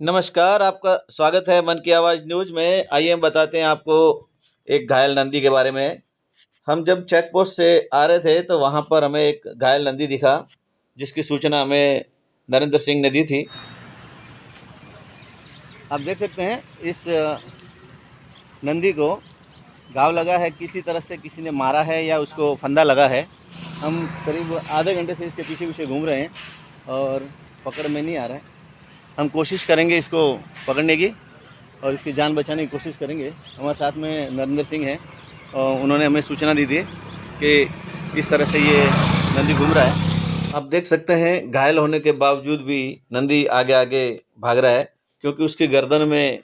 नमस्कार, आपका स्वागत है मन की आवाज़ न्यूज़ में। आइए हम बताते हैं आपको एक घायल नंदी के बारे में। हम जब चेक पोस्ट से आ रहे थे तो वहाँ पर हमें एक घायल नंदी दिखा, जिसकी सूचना हमें नरेंद्र सिंह ने दी थी। आप देख सकते हैं इस नंदी को घाव लगा है, किसी तरह से किसी ने मारा है या उसको फंदा लगा है। हम करीब आधे घंटे से इसके पीछे-पीछे घूम रहे हैं और पकड़ में नहीं आ रहा है। हम कोशिश करेंगे इसको पकड़ने की और इसकी जान बचाने की कोशिश करेंगे। हमारे साथ में नरेंद्र सिंह हैं और उन्होंने हमें सूचना दी थी कि इस तरह से ये नंदी घूम रहा है। आप देख सकते हैं घायल होने के बावजूद भी नंदी आगे-आगे भाग रहा है, क्योंकि उसकी गर्दन में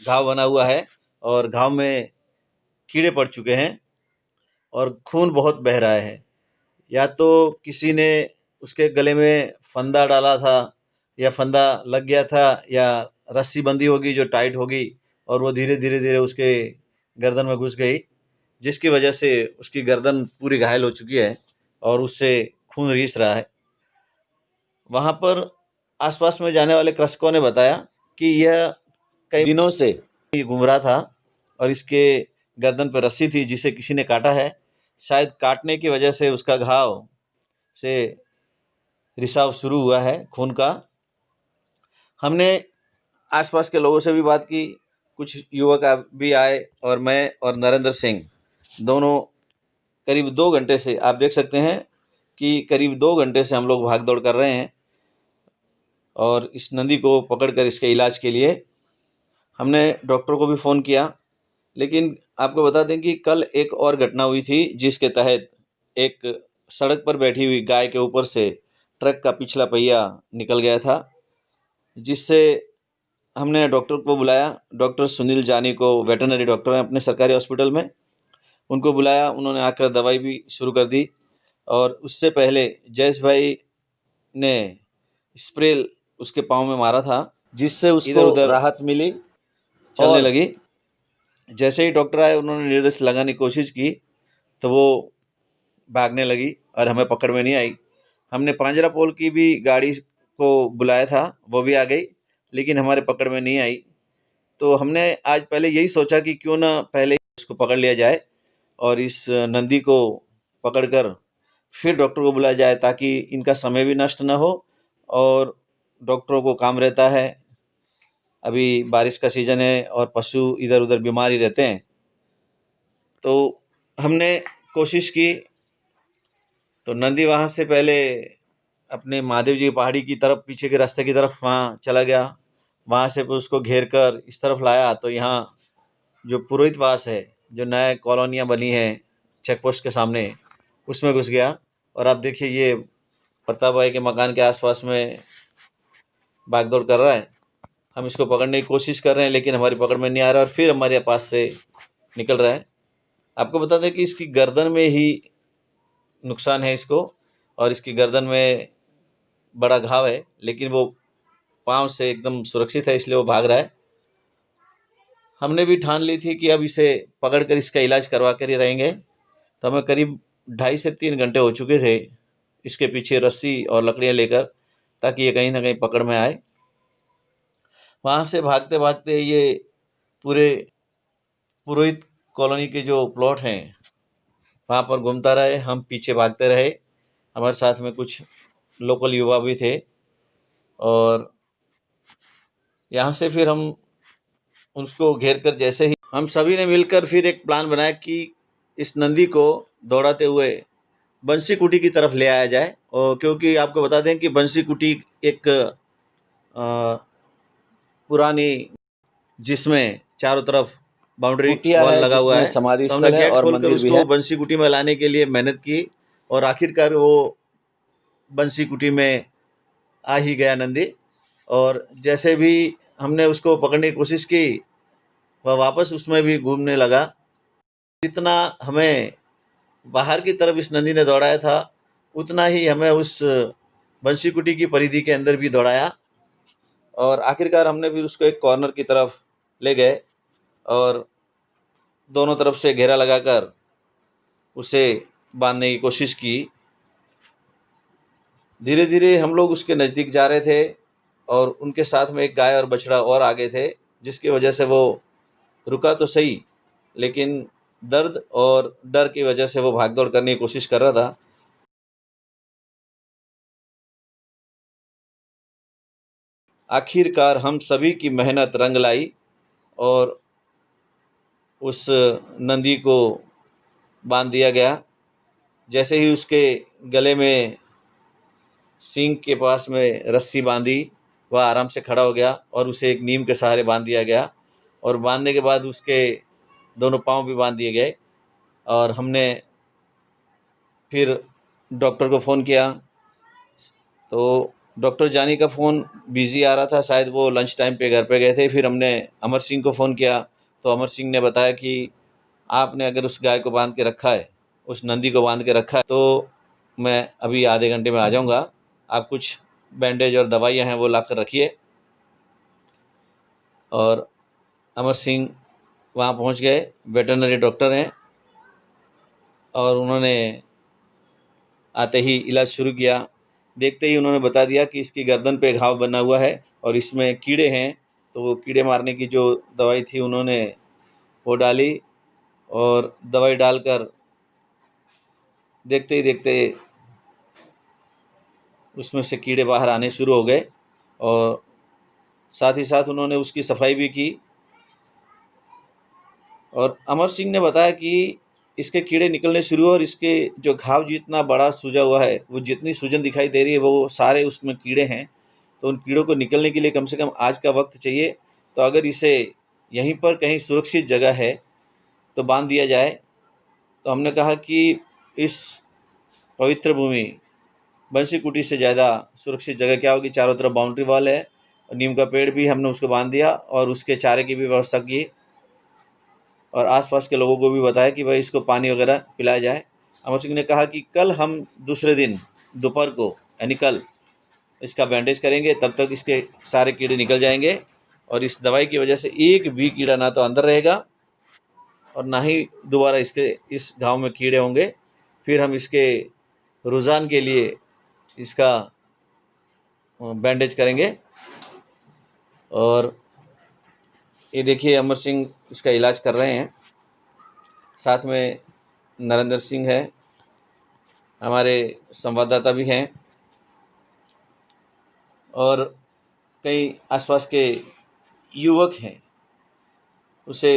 घाव बना हुआ है और घाव में कीड़े पड़ चुके हैं और खून बहुत बह रहा है। या तो किसी ने उसके गले में फंदा डाला था या फंदा लग गया था या रस्सी बंधी होगी जो टाइट होगी और वो धीरे-धीरे उसके गर्दन में घुस गई, जिसकी वजह से उसकी गर्दन पूरी घायल हो चुकी है और उससे खून रीस रहा है। वहाँ पर आस-पास में जाने वाले कृषकों ने बताया कि यह कई दिनों से ये घूम रहा था और इसके गर्दन पर रस्सी थी जिसे किसी ने काटा है। शायद काटने की वजह से उसका घाव से रिसाव शुरू हुआ है खून का। हमने आसपास के लोगों से भी बात की, कुछ युवक भी आए और मैं और नरेंद्र सिंह दोनों करीब 2 घंटे से, आप देख सकते हैं कि करीब 2 घंटे से हम लोग भाग-दौड़ कर रहे हैं और इस नंदी को पकड़कर इसके इलाज के लिए हमने डॉक्टर को भी फ़ोन किया। लेकिन आपको बता दें कि कल एक और घटना हुई थी, जिसके तहत एक सड़क पर बैठी हुई गाय के ऊपर से ट्रक का पिछला पहिया निकल गया था, जिससे हमने डॉक्टर को बुलाया। डॉक्टर सुनील जानी को, वेटरनरी डॉक्टर हैं अपने सरकारी हॉस्पिटल में, उनको बुलाया। उन्होंने आकर दवाई भी शुरू कर दी और उससे पहले जयेश भाई ने स्प्रे उसके पाँव में मारा था, जिससे उसको इधर-उधर राहत मिली, चलने लगी। जैसे ही डॉक्टर आए, उन्होंने नीडल्स लगाने की कोशिश की तो वो भागने लगी और हमें पकड़ में नहीं आई। हमने पांजरापोल की भी गाड़ी को बुलाया था, वो भी आ गई, लेकिन हमारे पकड़ में नहीं आई। तो हमने आज पहले यही सोचा कि क्यों ना पहले इसको पकड़ लिया जाए और इस नंदी को पकड़कर फिर डॉक्टर को बुलाया जाए, ताकि इनका समय भी नष्ट ना हो और डॉक्टरों को काम रहता है। अभी बारिश का सीज़न है और पशु इधर-उधर बीमार ही रहते हैं। तो हमने कोशिश की, तो नंदी वहाँ से पहले अपने महादेव जी की पहाड़ी की तरफ, पीछे के रास्ते की तरफ वहाँ चला गया। वहाँ से फिर उसको घेर कर इस तरफ लाया तो यहाँ जो पुरोहितवास है, जो नया कॉलोनियाँ बनी हैं चेक पोस्ट के सामने, उसमें घुस गया। और आप देखिए ये प्रताप भाई के मकान के आसपास में भाग-दौड़ कर रहा है। हम इसको पकड़ने की कोशिश कर रहे हैं, लेकिन हमारी पकड़ में नहीं आ रहा और फिर हमारे पास से निकल रहा है। आपको बता दें कि इसकी गर्दन में ही नुकसान है इसको और इसकी गर्दन में बड़ा घाव है, लेकिन वो पाँव से एकदम सुरक्षित है, इसलिए वो भाग रहा है। हमने भी ठान ली थी कि अब इसे पकड़कर इसका इलाज करवा कर ही रहेंगे। तो हमें करीब 2.5 से 3 घंटे हो चुके थे इसके पीछे रस्सी और लकड़ियाँ लेकर, ताकि ये कहीं न कहीं पकड़ में आए। वहाँ से भागते-भागते ये पूरे पुरोहित कॉलोनी के जो प्लॉट हैं, वहाँ पर घूमता रहे, हम पीछे भागते रहे। हमारे साथ में कुछ लोकल युवा भी थे और यहाँ से फिर हम उसको घेर कर, जैसे ही हम सभी ने मिलकर फिर एक प्लान बनाया कि इस नंदी को दौड़ाते हुए बंसी कुटी की तरफ ले आया जाए। और क्योंकि आपको बता दें कि बंसी कुटी एक पुरानी, जिसमें चारों तरफ बाउंड्री कुटिया वॉल है लगा हुआ जिसमें है, समाधि तो हमने स्थल है गेट और खोलकर मंदिर भी उसको है। बंसी कुटी में लाने के लिए मेहनत की और आखिरकार वो बंसी कुटी में आ ही गया नंदी। और जैसे भी हमने उसको पकड़ने की कोशिश की, वह वापस उसमें भी घूमने लगा। जितना हमें बाहर की तरफ इस नंदी ने दौड़ाया था, उतना ही हमें उस बंसी कुटी की परिधि के अंदर भी दौड़ाया और आखिरकार हमने फिर उसको एक कॉर्नर की तरफ ले गए और दोनों तरफ से घेरा लगाकर उसे बांधने की कोशिश की। धीरे-धीरे हम लोग उसके नज़दीक जा रहे थे और उनके साथ में एक गाय और बछड़ा और आगे थे, जिसकी वजह से वो रुका तो सही, लेकिन दर्द और डर की वजह से वो भाग-दौड़ करने की कोशिश कर रहा था। आखिरकार हम सभी की मेहनत रंग लाई और उस नंदी को बांध दिया गया। जैसे ही उसके गले में सींग के पास में रस्सी बांधी, वह आराम से खड़ा हो गया और उसे एक नीम के सहारे बांध दिया गया और बांधने के बाद उसके दोनों पाँव भी बांध दिए गए। और हमने फिर डॉक्टर को फ़ोन किया, तो डॉक्टर जानी का फ़ोन बिज़ी आ रहा था, शायद वो लंच टाइम पे घर पे गए थे। फिर हमने अमर सिंह को फ़ोन किया, तो अमर सिंह ने बताया कि आपने अगर उस गाय को बांध के रखा है, उस नंदी को बांध के रखा है, तो मैं अभी आधे घंटे में आ जाऊंगा। आप कुछ बैंडेज और दवाइयाँ हैं वो ला कर रखिए। और अमर सिंह वहाँ पहुँच गए, वेटरनरी डॉक्टर हैं, और उन्होंने आते ही इलाज शुरू किया। देखते ही उन्होंने बता दिया कि इसकी गर्दन पे घाव बना हुआ है और इसमें कीड़े हैं। तो वो कीड़े मारने की जो दवाई थी उन्होंने वो डाली, और दवाई डालकर देखते ही देखते उसमें से कीड़े बाहर आने शुरू हो गए, और साथ ही साथ उन्होंने उसकी सफाई भी की। और अमर सिंह ने बताया कि इसके कीड़े निकलने शुरू हुए और इसके जो घाव जितना बड़ा सूजा हुआ है, वो जितनी सूजन दिखाई दे रही है, वो सारे उसमें कीड़े हैं। तो उन कीड़ों को निकलने के लिए कम से कम आज का वक्त चाहिए। तो अगर इसे यहीं पर कहीं सुरक्षित जगह है तो बांध दिया जाए। तो हमने कहा कि इस पवित्र भूमि बंसी कुटी से ज़्यादा सुरक्षित जगह क्या होगी। चारों तरफ बाउंड्री वॉल है और नीम का पेड़ भी हमने उसको बांध दिया और उसके चारे की भी व्यवस्था की, और आसपास के लोगों को भी बताया कि भाई इसको पानी वगैरह पिलाया जाए। अमर सिंह ने कहा कि कल हम दूसरे दिन दोपहर को, यानी कल, इसका बैंडेज करेंगे, तब तक इसके सारे कीड़े निकल जाएंगे और इस दवाई की वजह से एक भी कीड़ा ना तो अंदर रहेगा और ना ही दोबारा इसके इस घाव में कीड़े होंगे। फिर हम इसके रुझान के लिए इसका बैंडेज करेंगे। और ये देखिए अमर सिंह इसका इलाज कर रहे हैं, साथ में नरेंद्र सिंह है, हमारे संवाददाता भी हैं, और कई आसपास के युवक हैं। उसे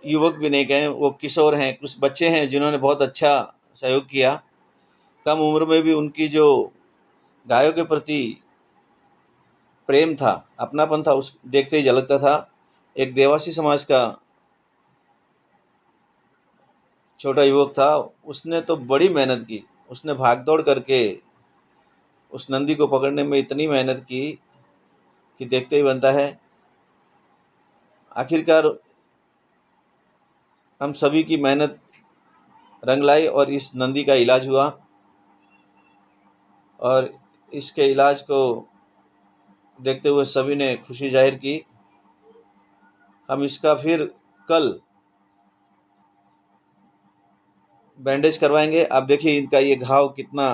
युवक भी नहीं कहें, वो किशोर हैं, कुछ बच्चे हैं जिन्होंने बहुत अच्छा सहयोग किया। कम उम्र में भी उनकी जो गायों के प्रति प्रेम था, अपनापन था, उस देखते ही झलकता था। एक देवासी समाज का छोटा युवक था, उसने तो बड़ी मेहनत की। उसने भाग-दौड़ करके उस नंदी को पकड़ने में इतनी मेहनत की कि देखते ही बनता है। आखिरकार हम सभी की मेहनत रंग लाई और इस नंदी का इलाज हुआ, और इसके इलाज को देखते हुए सभी ने खुशी जाहिर की। हम इसका फिर कल बैंडेज करवाएंगे। आप देखिए इनका ये घाव कितना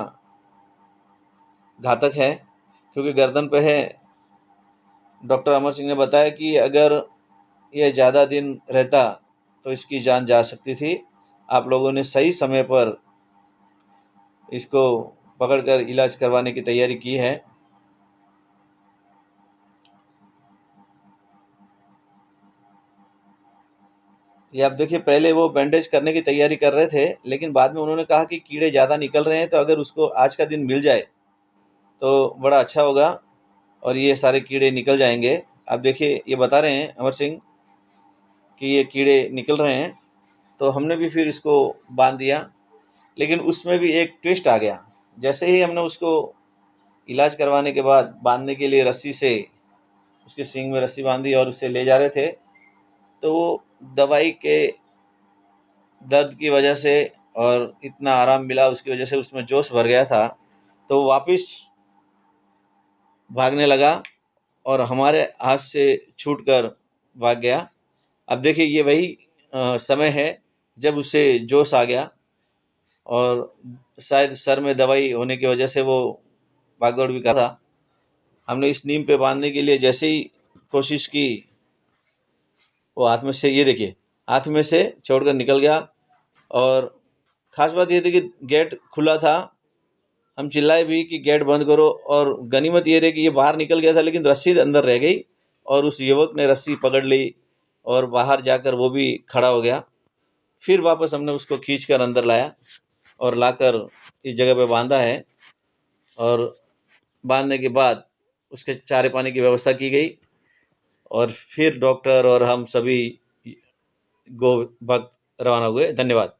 घातक है, क्योंकि गर्दन पे है। डॉक्टर अमर सिंह ने बताया कि अगर ये ज़्यादा दिन रहता तो इसकी जान जा सकती थी। आप लोगों ने सही समय पर इसको पकड़कर इलाज करवाने की तैयारी की है। ये आप देखिए, पहले वो बैंडेज करने की तैयारी कर रहे थे, लेकिन बाद में उन्होंने कहा कि कीड़े ज़्यादा निकल रहे हैं, तो अगर उसको आज का दिन मिल जाए तो बड़ा अच्छा होगा और ये सारे कीड़े निकल जाएंगे। आप देखिए ये बता रहे हैं अमर सिंह कि ये कीड़े निकल रहे हैं, तो हमने भी फिर इसको बांध दिया। लेकिन उसमें भी एक ट्विस्ट आ गया। जैसे ही हमने उसको इलाज करवाने के बाद बांधने के लिए रस्सी से उसके सींग में रस्सी बांधी और उसे ले जा रहे थे, तो वो दवाई के दर्द की वजह से और इतना आराम मिला उसकी वजह से उसमें जोश भर गया था, तो वो वापस भागने लगा और हमारे हाथ से छूटकर भाग गया। अब देखिए ये वही समय है जब उसे जोश आ गया, और शायद सर में दवाई होने की वजह से वो भाग दौड़ भी कर था। हमने इस नीम पे बांधने के लिए जैसे ही कोशिश की, वो हाथ में से, ये देखिए, हाथ में से छोड़कर निकल गया। और ख़ास बात ये थी कि गेट खुला था, हम चिल्लाए भी कि गेट बंद करो, और गनीमत ये रही कि ये बाहर निकल गया था लेकिन रस्सी अंदर रह गई, और उस युवक ने रस्सी पकड़ ली और बाहर जाकर वो भी खड़ा हो गया। फिर वापस हमने उसको खींच कर अंदर लाया और लाकर इस जगह पे बांधा है, और बांधने के बाद उसके चारे पानी की व्यवस्था की गई, और फिर डॉक्टर और हम सभी गो भक्त रवाना हुए। धन्यवाद।